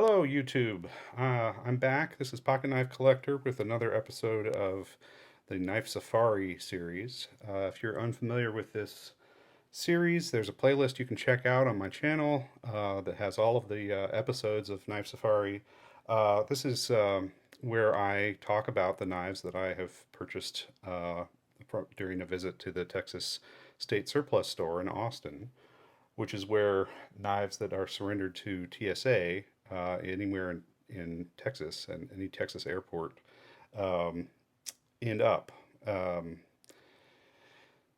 Hello, YouTube. I'm back. This is Pocket Knife Collector with another episode of the Knife Safari series. If you're unfamiliar with this series, there's a playlist you can check out on my channel that has all of the episodes of Knife Safari. This is where I talk about the knives that I have purchased during a visit to the Texas State Surplus Store in Austin, which is where knives that are surrendered to TSA anywhere in Texas and any Texas airport um, end up. Um,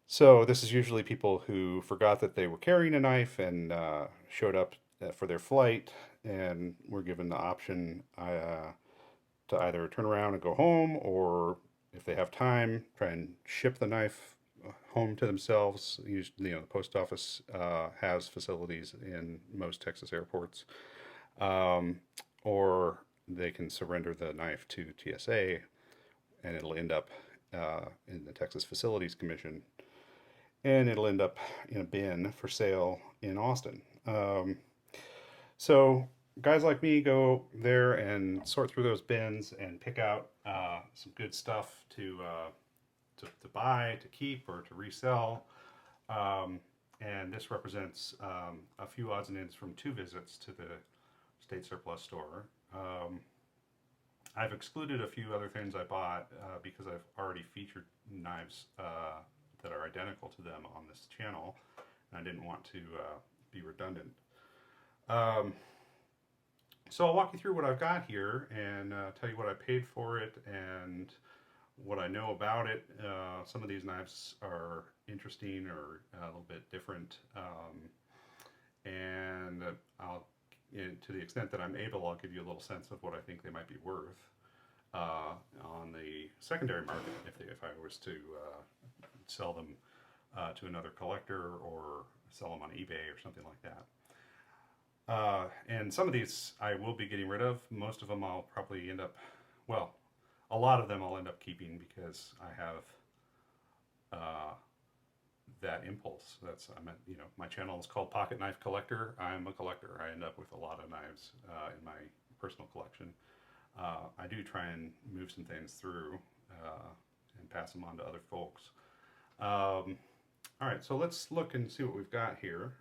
so this is usually people who forgot that they were carrying a knife and showed up for their flight and were given the option to either turn around and go home, or if they have time, try and ship the knife home to themselves. Usually, the post office has facilities in most Texas airports, um, or they can surrender the knife to TSA, and it'll end up in the Texas Facilities Commission, and it'll end up in a bin for sale in Austin. So guys like me go there and sort through those bins and pick out some good stuff to buy, to keep, or to resell. And this represents a few odds and ends from two visits to the State Surplus Store. I've excluded a few other things I bought because I've already featured knives that are identical to them on this channel, and I didn't want to be redundant. So I'll walk you through what I've got here and tell you what I paid for it and what I know about it. Some of these knives are interesting or a little bit different, and to the extent that I'm able, I'll give you a little sense of what I think they might be worth on the secondary market if I was to sell them to another collector or sell them on eBay or something like that. And some of these I will be getting rid of. Most of them I'll probably end up, well, a lot of them I'll end up keeping because I have that impulse. My channel is called Pocket Knife Collector. I'm a collector. I end up with a lot of knives in my personal collection. I do try and move some things through and pass them on to other folks. All right, so let's look and see what we've got here.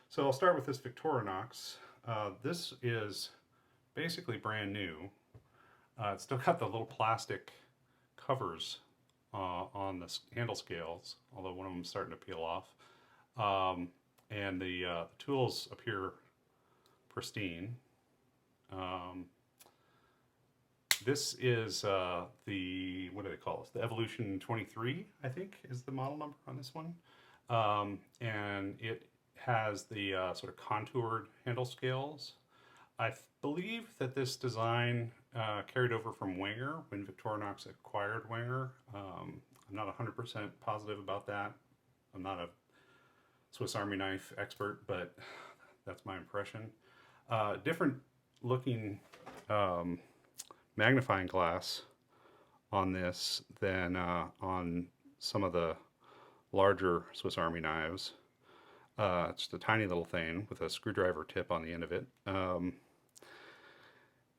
So I'll start with this Victorinox. This is basically brand new. It's still got the little plastic covers on the handle scales, although one of them is starting to peel off. And the tools appear pristine. This is what do they call this? The Evolution 23, I think, is the model number on this one. And it has the sort of contoured handle scales. I believe that this design carried over from Wenger when Victorinox acquired Wenger. I'm not 100% positive about that. I'm not a Swiss Army knife expert, but that's my impression. Different looking magnifying glass on this than on some of the larger Swiss Army knives. It's just a tiny little thing with a screwdriver tip on the end of it.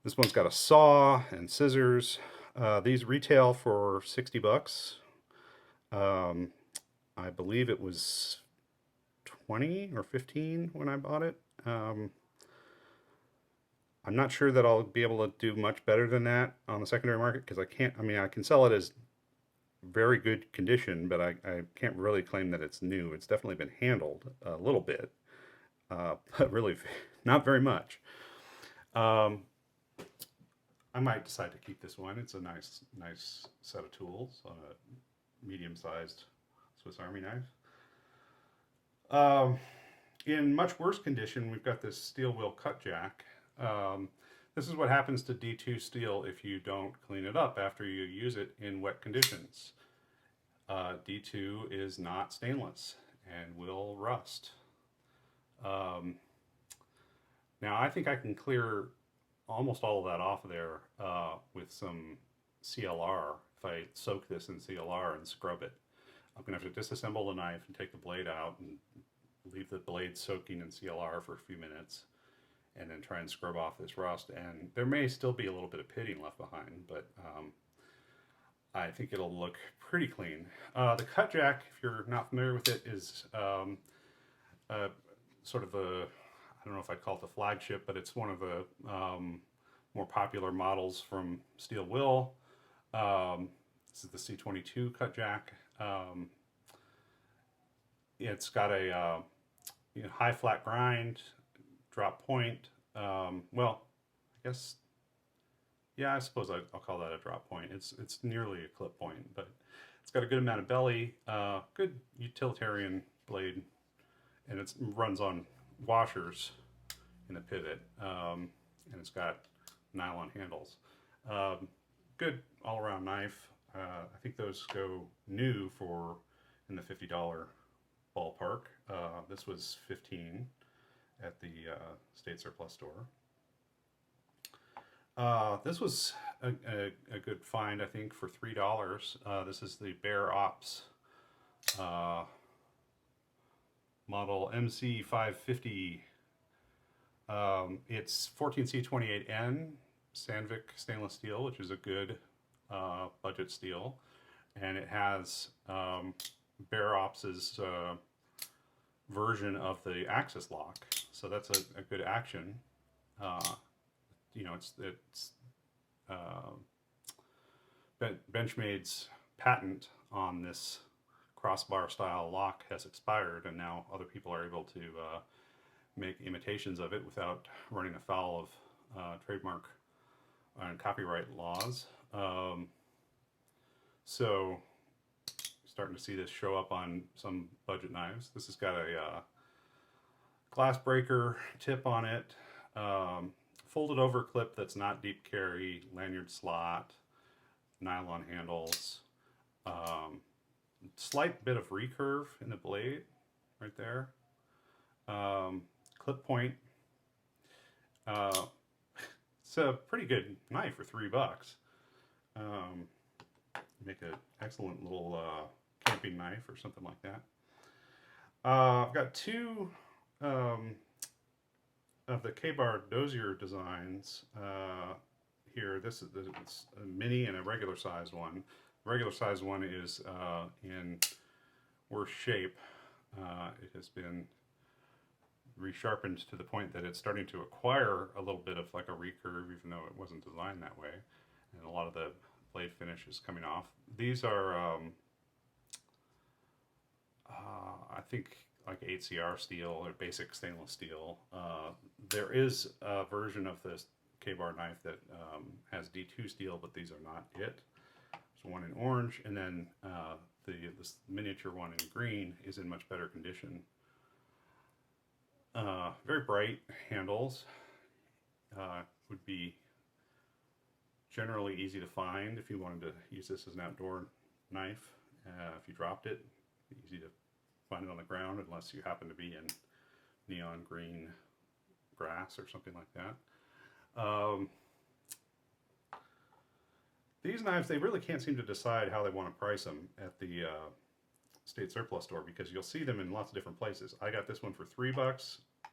This one's got a saw and scissors. These retail for $60. I believe it was 20 or 15 when I bought it. I'm not sure that I'll be able to do much better than that on the secondary market because I can sell it as very good condition, but I can't really claim that it's new. It's definitely been handled a little bit, but really not very much. I might decide to keep this one. It's a nice set of tools on a medium-sized Swiss Army knife. In much worse condition, we've got this steel wheel cut jack. This is what happens to D2 steel if you don't clean it up after you use it in wet conditions. D2 is not stainless and will rust. Now I think I can clear almost all of that off of there with some CLR if I soak this in CLR and scrub it. I'm going to have to disassemble the knife and take the blade out and leave the blade soaking in CLR for a few minutes, and then try and scrub off this rust. And there may still be a little bit of pitting left behind, but I think it'll look pretty clean. The cut jack, if you're not familiar with it, is sort of a, I don't know if I'd call it the flagship, but it's one of the more popular models from Steel Will. This is the C22 cut jack. It's got a high flat grind, drop point. Well, I guess, yeah, I suppose I'll call that a drop point. It's nearly a clip point, but it's got a good amount of belly, good utilitarian blade, and it runs on washers in the pivot, and it's got nylon handles. Good all-around knife. I think those go new for in the $50 ballpark. This was $15 at the state surplus store. This was a good find, I think, for $3. This is the Kerbar Ops model MC550. It's 14C28N Sandvik stainless steel, which is a good budget steel, and it has Kerbar Ops's version of the axis lock, so that's a good action. It's Benchmade's patent on this crossbar style lock has expired, and now other people are able to make imitations of it without running afoul of trademark and copyright laws. So starting to see this show up on some budget knives. This has got a glass breaker tip on it, folded over clip that's not deep carry, lanyard slot, nylon handles, slight bit of recurve in the blade right there, clip point. It's a pretty good knife for $3. Make an excellent little camping knife or something like that. I've got two of the KBar Dozier designs here. This is a mini and a regular size one. The regular size one is in worse shape. It has been resharpened to the point that it's starting to acquire a little bit of like a recurve, even though it wasn't designed that way, and a lot of the blade finish is coming off. These are I think like 8CR steel or basic stainless steel. There is a version of this KBar knife that has D2 steel, but these are not it. There's one in orange, and then this miniature one in green is in much better condition. Very bright handles. Would be generally easy to find if you wanted to use this as an outdoor knife. If you dropped it, easy to find it on the ground unless you happen to be in neon green grass or something like that. These knives, they really can't seem to decide how they want to price them at the state surplus store, because you'll see them in lots of different places. I got this one for $3,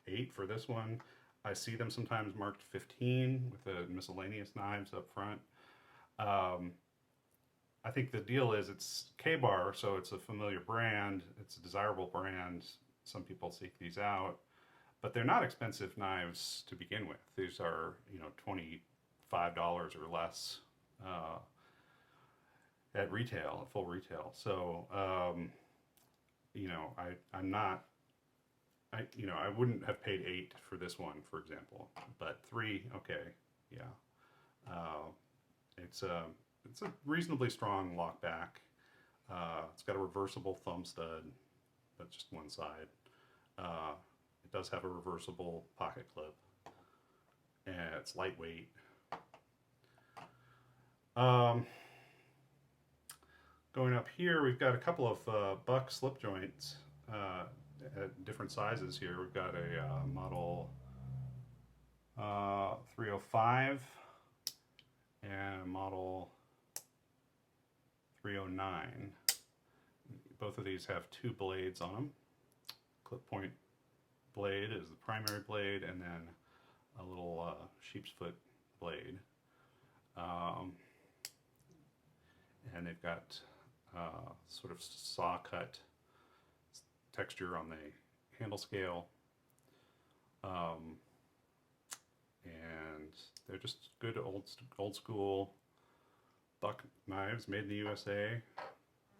$8 for this one. I see them sometimes marked 15 with the miscellaneous knives up front. I think the deal is it's KBar, so it's a familiar brand, it's a desirable brand. Some people seek these out, but they're not expensive knives to begin with. These are, $25 or less at retail, at full retail. So, I'm not, I wouldn't have paid $8 for this one, for example, but $3, okay, yeah. It's a reasonably strong lock back. It's got a reversible thumb stud, but just one side. It does have a reversible pocket clip, and it's lightweight. Going up here, we've got a couple of buck slip joints at different sizes here. We've got a model 305 and a model 309. Both of these have two blades on them. Clip point blade is the primary blade, and then a little sheep's foot blade. And they've got sort of saw cut texture on the handle scale. And they're just good old school buck knives made in the USA.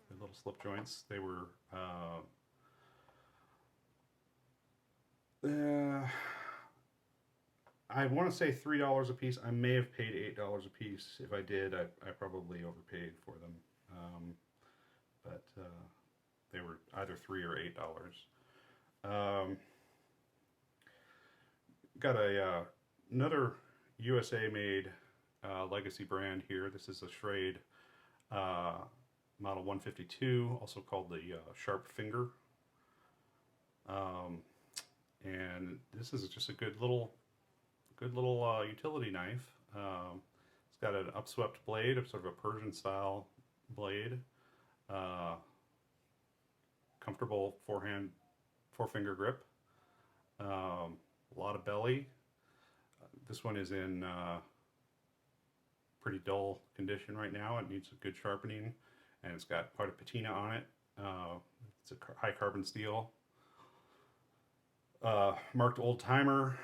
The little slip joints. They were I want to say $3 a piece. I may have paid $8 a piece. If I did, I probably overpaid for them. But they were either $3 or $8. Got another USA-made legacy brand here. This is a Schrade model 152, also called the Sharpfinger. And this is just a good little utility knife. It's got an upswept blade, sort of a Persian style blade. Comfortable four-finger grip. A lot of belly. This one is in pretty dull condition right now. It needs a good sharpening, and it's got quite a patina on it. It's a high carbon steel. Marked old timer.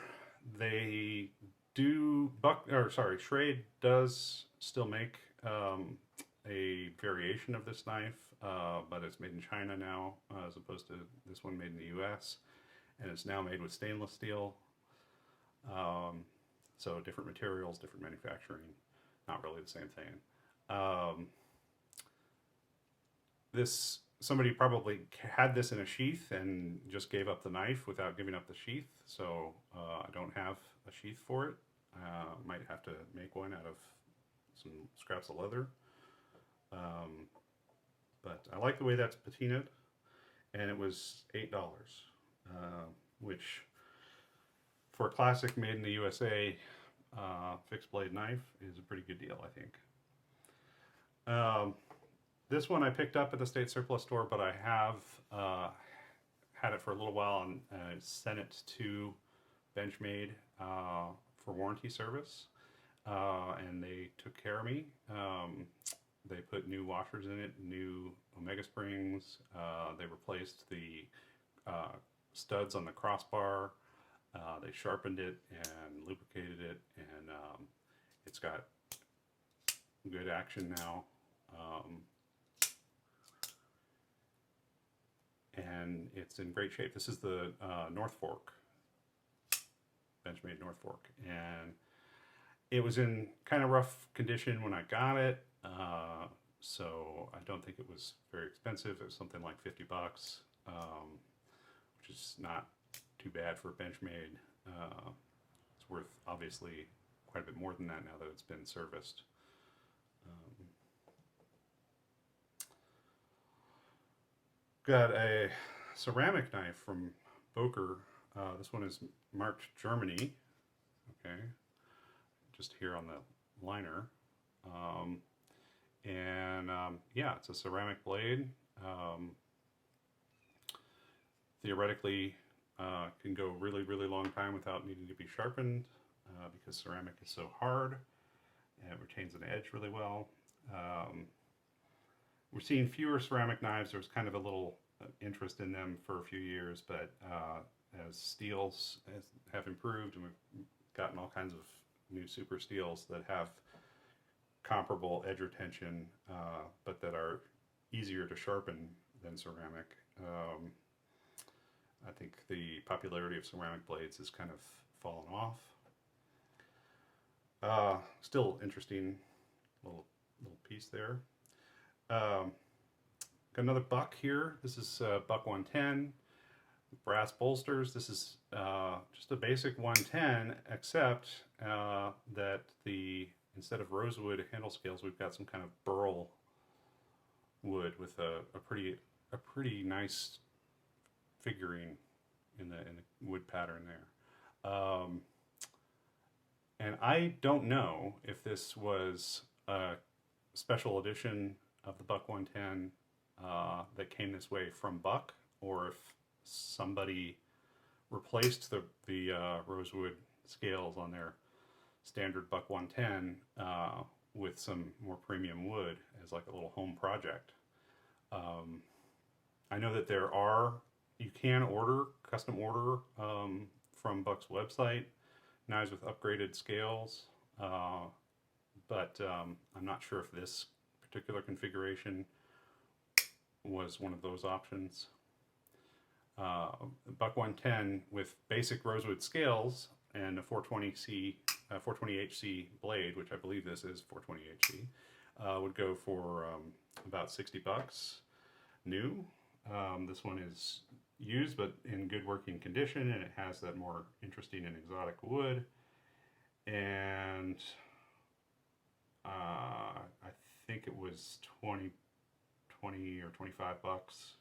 They do Schrade does still make a variation of this knife, but it's made in China now, as opposed to this one made in the US, and it's now made with stainless steel. So different materials, different manufacturing, not really the same thing. Somebody probably had this in a sheath and just gave up the knife without giving up the sheath, so I don't have a sheath for it. Might have to make one out of some scraps of leather. But I like the way that's patinaed, and it was $8, which for a classic made in the USA fixed blade knife is a pretty good deal, I think. This one I picked up at the state surplus store, but I have had it for a little while and sent it to Benchmade for warranty service, and they took care of me. They put new washers in it, new Omega springs. They replaced the studs on the crossbar. They sharpened it and lubricated it, and it's got good action now. And it's in great shape. This is the North Fork, Benchmade North Fork, and it was in kind of rough condition when I got it, so I don't think it was very expensive. It was something like $50, which is not too bad for Benchmade. It's worth obviously quite a bit more than that now that it's been serviced. Got a ceramic knife from Boker. This one is marked Germany. Okay, just here on the liner. Yeah, it's a ceramic blade. Theoretically, can go really, really long time without needing to be sharpened because ceramic is so hard and it retains an edge really well. We're seeing fewer ceramic knives. There was kind of a little interest in them for a few years, but as steels have improved and we've gotten all kinds of new super steels that have comparable edge retention, but that are easier to sharpen than ceramic, I think the popularity of ceramic blades has kind of fallen off. Still interesting little piece there. Got another buck here. This is buck 110, brass bolsters. This is just a basic 110, except that instead of rosewood handle scales, we've got some kind of burl wood with a pretty nice figurine in the wood pattern there. And I don't know if this was a special edition of the Buck 110 that came this way from Buck, or if somebody replaced the rosewood scales on their standard buck 110 with some more premium wood as like a little home project. I know that you can custom order from Buck's website knives with upgraded scales, but I'm not sure if this particular configuration was one of those options. Buck 110 with basic rosewood scales and a 420HC blade, which I believe this is 420HC, would go for about $60 new. This one is used but in good working condition, and it has that more interesting and exotic wood. And I think it was 20 or $25,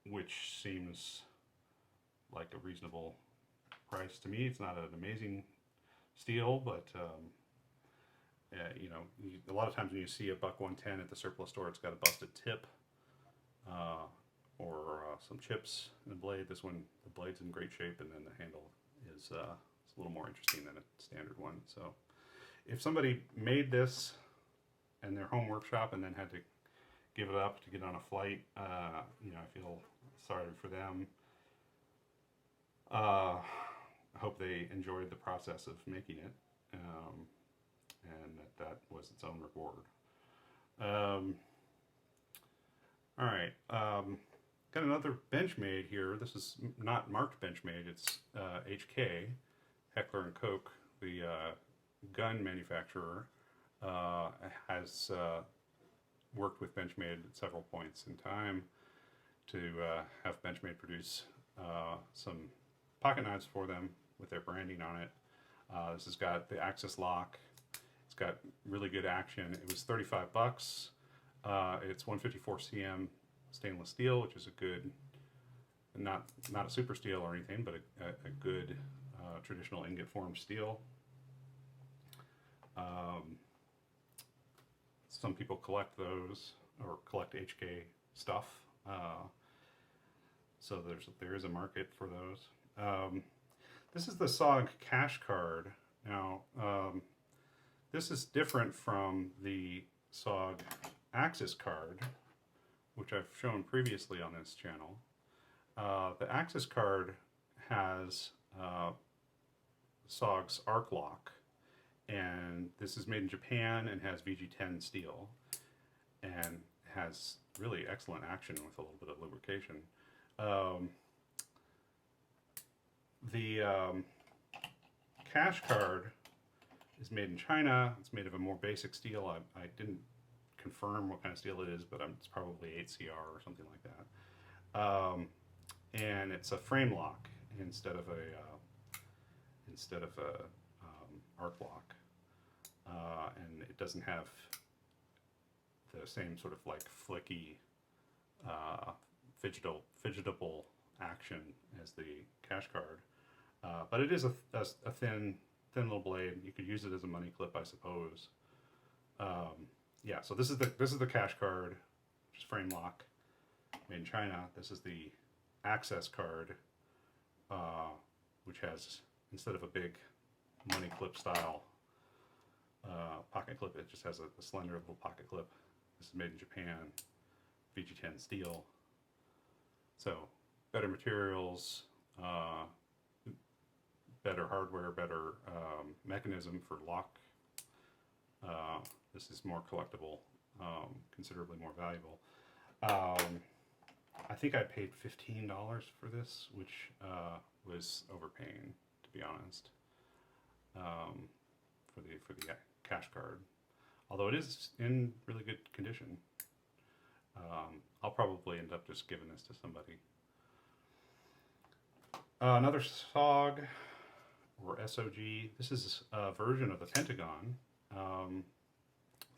which seems like a reasonable price to me. It's not an amazing steel, but you know, a lot of times when you see a buck 110 at the surplus store, it's got a busted tip or some chips in the blade. This one, the blade's in great shape, and then the handle is a little more interesting than a standard one. So if somebody made this in their home workshop and then had to give it up to get on a flight, you know, I feel sorry for them. I hope they enjoyed the process of making it, and that was its own reward. All right, got another Benchmade here. This is not marked Benchmade, it's HK, Heckler and Koch, the gun manufacturer, has worked with Benchmade at several points in time to have Benchmade produce some pocket knives for them with their branding on it. This has got the Axis lock. It's got really good action. It was $35. It's 154 cm stainless steel, which is a good, not a super steel or anything, but a good traditional ingot formed steel. Some people collect those or collect HK stuff, so there is a market for those. This is the SOG cash card. Now, this is different from the SOG Axis card, which I've shown previously on this channel. The Axis card has SOG's arc lock, and this is made in Japan and has VG10 steel and has really excellent action with a little bit of lubrication. The cash card is made in China. It's made of a more basic steel. I didn't confirm what kind of steel it is, but it's probably 8CR or something like that. And it's a frame lock instead of a arc lock, and it doesn't have the same sort of like flicky, fidgetable action as the cash card, but it is a thin little blade. You could use it as a money clip, I suppose. Yeah, so this is the cash card, which is frame lock, made in China. This is the Access card, which has, instead of a big money clip style pocket clip, it just has a slender little pocket clip. This is made in Japan, VG10 steel. So better materials, better hardware, better mechanism for lock. This is more collectible, considerably more valuable. I think I paid $15 for this, which was overpaying, to be honest, for the cash card. Although it is in really good condition. I'll probably end up just giving this to somebody. Another SOG, or SOG. This is a version of the Pentagon.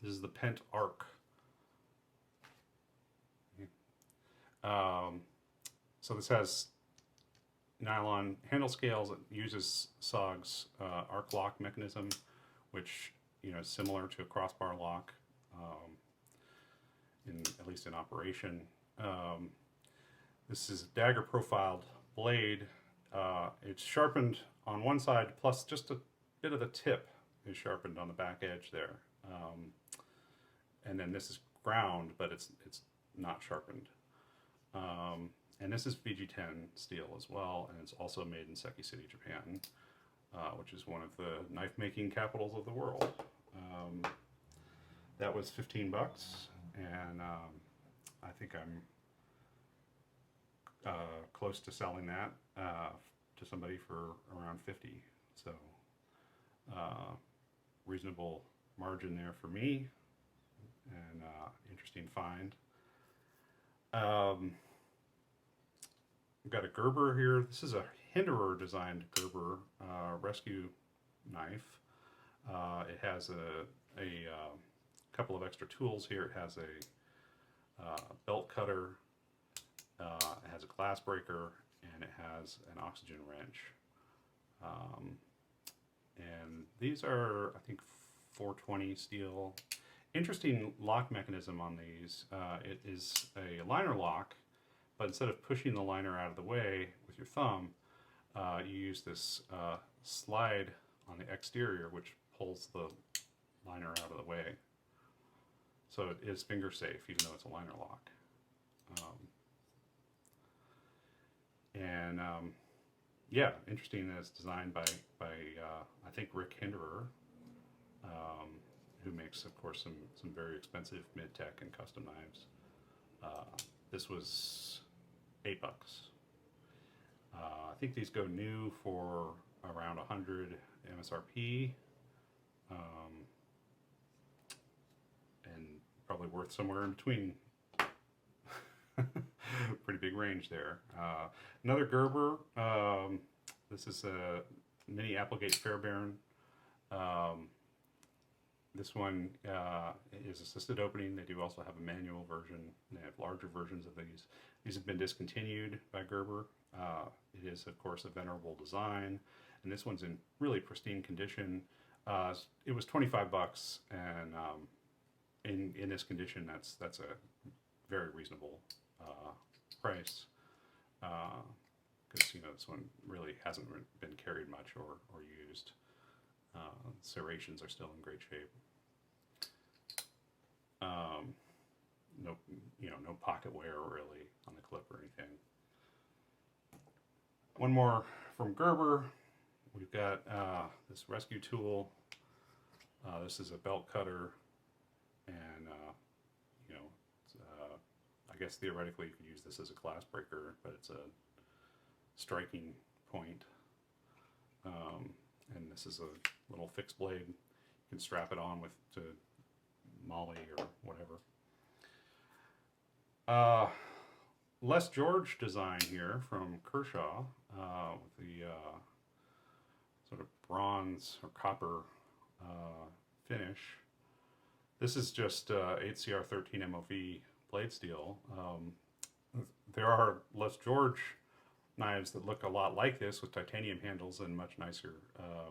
This is the Pent Arc. So this has nylon handle scales. It uses SOG's arc lock mechanism, which, you know, is similar to a crossbar lock, at least in operation. This is a dagger profiled blade. It's sharpened on one side, plus just a bit of the tip is sharpened on the back edge there. And then this is ground, but it's not sharpened. And this is VG10 steel as well, and it's also made in Seki City, Japan, which is one of the knife-making capitals of the world. That was $15, and I think I'm close to selling that to somebody for around 50. So reasonable margin there for me, and interesting find. We've got a Gerber here. This is a Hinderer designed Gerber rescue knife. It has a couple of extra tools here. It has a belt cutter, it has a glass breaker, and it has an oxygen wrench. And these are, I think, 420 steel. Interesting lock mechanism on these. It is a liner lock, but instead of pushing the liner out of the way with your thumb, you use this slide on the exterior, which pulls the liner out of the way. So it is finger safe, even though it's a liner lock. Yeah, interesting that it's designed by I think Rick Hinderer, who makes, of course, some very expensive mid-tech and custom knives. This was $8. I think these go new for around 100 MSRP, and probably worth somewhere in between. Pretty big range there. Another Gerber. This is a mini Applegate Fairbairn. This one is assisted opening. They do also have a manual version. They have larger versions of these. These have been discontinued by Gerber. It is, of course, a venerable design, and this one's in really pristine condition. It was $25, and in this condition, that's a very reasonable price, because this one really hasn't been carried much or used. Serrations are still in great shape. No pocket wear really on the clip or anything. One more from Gerber. We've got this rescue tool. This is a belt cutter, and I guess theoretically you could use this as a glass breaker, but it's a striking point. And this is a little fixed blade. You can strap it on to Molly or whatever. Les George design here from Kershaw, with the sort of bronze or copper finish. This is just 8CR13 MOV blade steel. There are Les George knives that look a lot like this with titanium handles and much nicer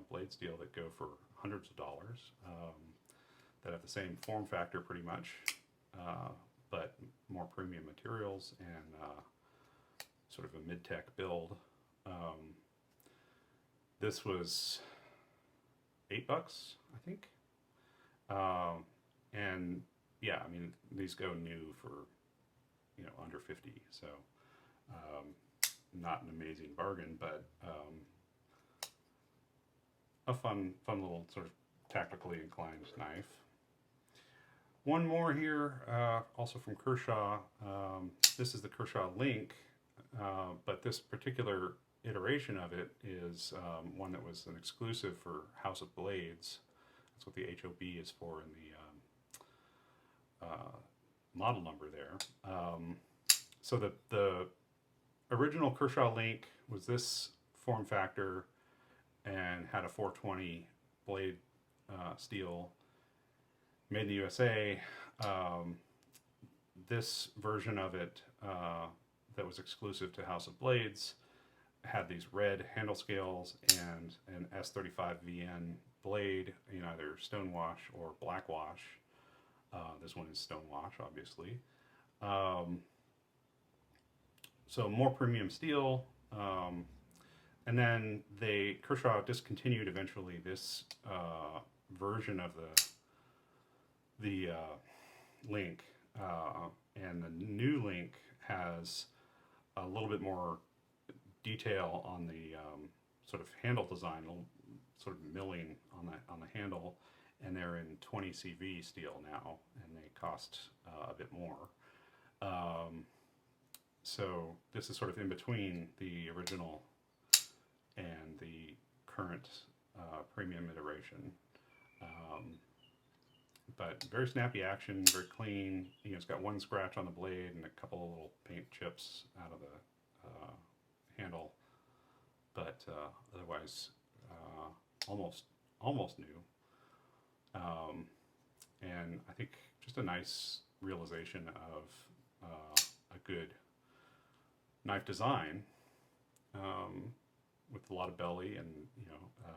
blade steel that go for hundreds of dollars, that have the same form factor pretty much, but more premium materials and sort of a mid-tech build. This was $8, I think. And yeah, I mean, these go new for, under 50, so not an amazing bargain, but a fun little sort of tactically inclined knife. One more here, also from Kershaw. This is the Kershaw Link, but this particular iteration of it is one that was an exclusive for House of Blades. That's what the HOB is for in the model number there. So the original Kershaw Link was this form factor and had a 420 blade steel, made in the USA. This version of it that was exclusive to House of Blades had these red handle scales and an S35VN blade in either stonewash or blackwash. This one is stonewash, obviously. So more premium steel. And then Kershaw discontinued eventually this version of the Link, and the new Link has a little bit more detail on the sort of handle design, sort of milling on the handle, and they're in 20 CV steel now, and they cost a bit more. So this is sort of in between the original and the current premium iteration. But very snappy action, very clean. You know, it's got one scratch on the blade and a couple of little paint chips out of the handle, but otherwise almost new. And I think just a nice realization of a good knife design, with a lot of belly and, you know,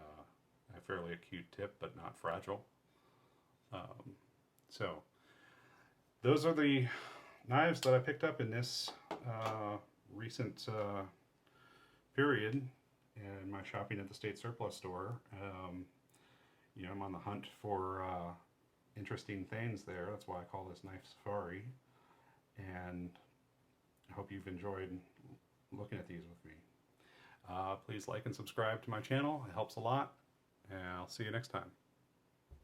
a fairly acute tip, but not fragile. So those are the knives that I picked up in this recent period in my shopping at the state surplus store. You know, I'm on the hunt for interesting things there. That's why I call this Knife Safari. And I hope you've enjoyed looking at these with me. Please like and subscribe to my channel. It helps a lot. And I'll see you next time.